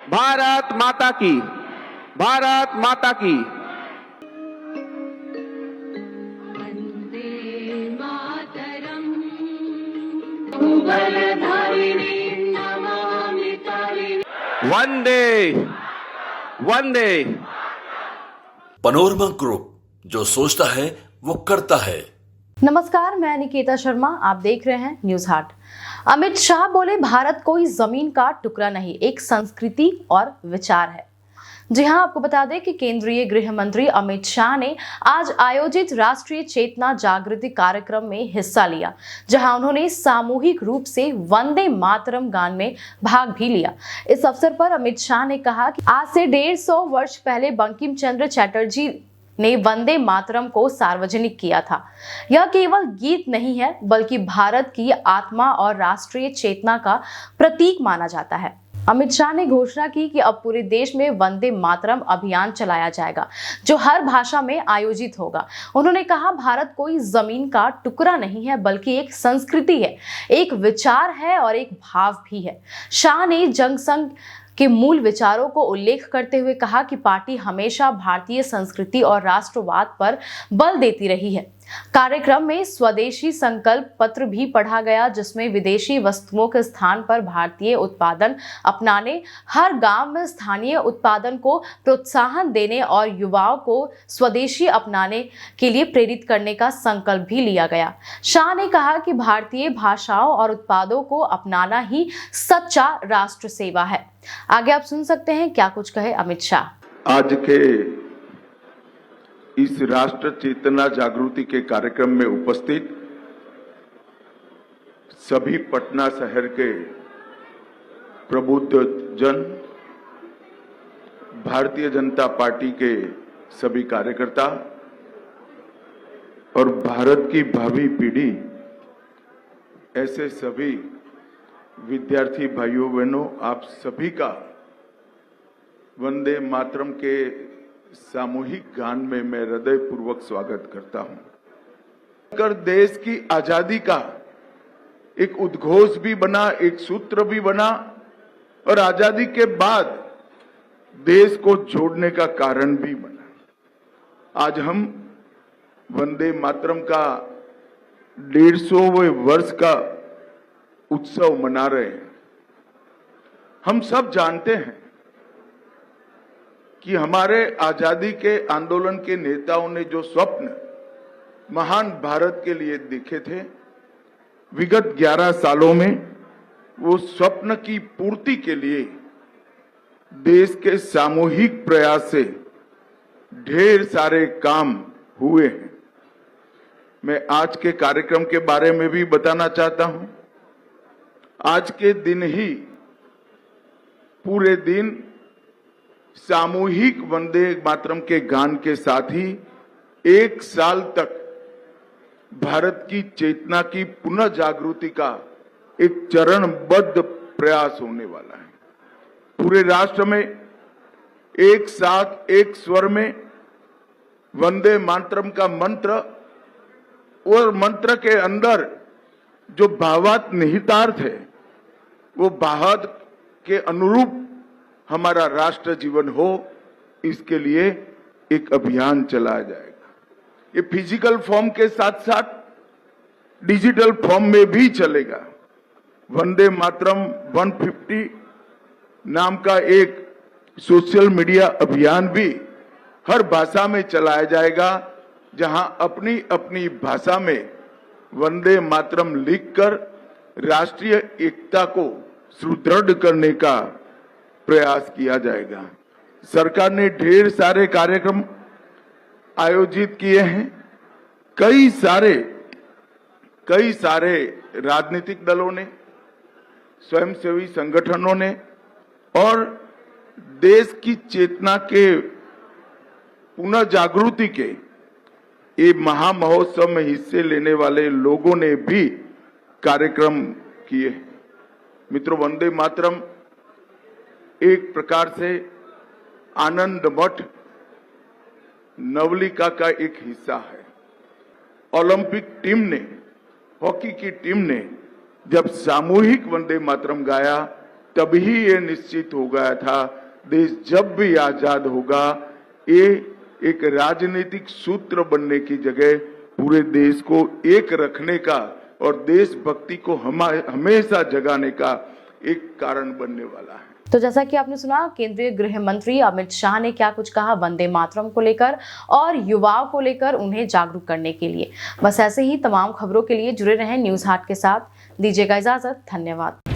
भारत माता की, भारत माता की। वंदे मातरम, सुबलधारिणी नमामि तारिणी। वंदे वंदे। पनोरमा ग्रुप, जो सोचता है वो करता है। नमस्कार, मैं निकेता शर्मा, आप देख रहे हैं न्यूज हाट। अमित शाह बोले, भारत कोई जमीन का टुकड़ा नहीं, एक संस्कृति और विचार है। जी हां, आपको बता दें कि केंद्रीय गृह मंत्री अमित शाह ने आज आयोजित राष्ट्रीय चेतना जागृति कार्यक्रम में हिस्सा लिया, जहां उन्होंने सामूहिक रूप से वंदे मातरम गान में भाग भी लिया। इस अवसर पर अमित शाह ने कहा कि आज से 150 वर्ष पहले बंकिम चंद्र चटर्जी ने वंदे मातरम को सार्वजनिक किया था। यह केवल गीत नहीं है, बल्कि भारत की आत्मा और राष्ट्रीय चेतना का प्रतीक माना जाता है। अमित शाह ने घोषणा की कि अब पूरे देश में वंदे मातरम अभियान चलाया जाएगा, जो हर भाषा में आयोजित होगा। उन्होंने कहा, भारत कोई जमीन का टुकड़ा नहीं है, बल्कि एक संस्कृति है, एक विचार है और एक भाव भी है। शाह ने जंग संघ के मूल विचारों को उल्लेख करते हुए कहा कि पार्टी हमेशा भारतीय संस्कृति और राष्ट्रवाद पर बल देती रही है। कार्यक्रम में स्वदेशी संकल्प पत्र भी पढ़ा गया, जिसमें विदेशी वस्तुओं के स्थान पर भारतीय उत्पादन अपनाने, हर गांव में स्थानीय उत्पादन को प्रोत्साहन देने और युवाओं को स्वदेशी अपनाने के लिए प्रेरित करने का संकल्प भी लिया गया। शाह ने कहा कि भारतीय भाषाओं और उत्पादों को अपनाना ही सच्चा राष्ट्र सेवा है। आगे आप सुन सकते हैं क्या कुछ कहे अमित शाह। आज के इस राष्ट्र चेतना जागृति के कार्यक्रम में उपस्थित सभी पटना शहर के प्रबुद्ध जन, भारतीय जनता पार्टी के सभी कार्यकर्ता और भारत की भावी पीढ़ी, ऐसे सभी विद्यार्थी भाइयों बहनों, आप सभी का वंदे मातरम के सामूहिक गान में मैं हृदय पूर्वक स्वागत करता हूं। कर देश की आजादी का एक उद्घोष भी बना, एक सूत्र भी बना और आजादी के बाद देश को जोड़ने का कारण भी बना। आज हम वंदे मातरम का 150वें वर्ष का उत्सव मना रहे हैं। हम सब जानते हैं कि हमारे आजादी के आंदोलन के नेताओं ने जो स्वप्न महान भारत के लिए देखे थे, विगत 11 सालों में वो स्वप्न की पूर्ति के लिए देश के सामूहिक प्रयास से ढेर सारे काम हुए हैं। मैं आज के कार्यक्रम के बारे में भी बताना चाहता हूं। आज के दिन ही पूरे दिन सामूहिक वंदे मातरम के गान के साथ ही 1 साल तक भारत की चेतना की पुनः जागृति का एक चरणबद्ध प्रयास होने वाला है। पूरे राष्ट्र में एक साथ एक स्वर में वंदे मातरम का मंत्र और मंत्र के अंदर जो भावार्थ निहितार्थ है, वो भावार्थ के अनुरूप हमारा राष्ट्र जीवन हो, इसके लिए एक अभियान चलाया जाएगा। ये फिजिकल फॉर्म के साथ साथ डिजिटल फॉर्म में भी चलेगा। वंदे मातरम 150 नाम का एक सोशल मीडिया अभियान भी हर भाषा में चलाया जाएगा, जहां अपनी अपनी भाषा में वंदे मातरम लिखकर राष्ट्रीय एकता को सुदृढ़ करने का प्रयास किया जाएगा। सरकार ने ढेर सारे कार्यक्रम आयोजित किए हैं। कई सारे राजनीतिक दलों ने, स्वयंसेवी संगठनों ने और देश की चेतना के पुनः जागृति के ये महामहोत्सव में हिस्से लेने वाले लोगों ने भी कार्यक्रम किए। मित्रों, वंदे मातरम एक प्रकार से आनंद मठ नवलिका का एक हिस्सा है। ओलंपिक टीम ने, हॉकी की टीम ने जब सामूहिक वंदे मातरम गाया तभी ये निश्चित हो गया था, देश जब भी आजाद होगा, ये एक राजनीतिक सूत्र बनने की जगह पूरे देश को एक रखने का और देशभक्ति को हमेशा जगाने का एक कारण बनने वाला है। तो जैसा कि आपने सुना, केंद्रीय गृह मंत्री अमित शाह ने क्या कुछ कहा वंदे मातरम को लेकर और युवाओं को लेकर उन्हें जागरूक करने के लिए। बस ऐसे ही तमाम खबरों के लिए जुड़े रहें न्यूज हाट के साथ। दीजिएगा इजाजत, धन्यवाद।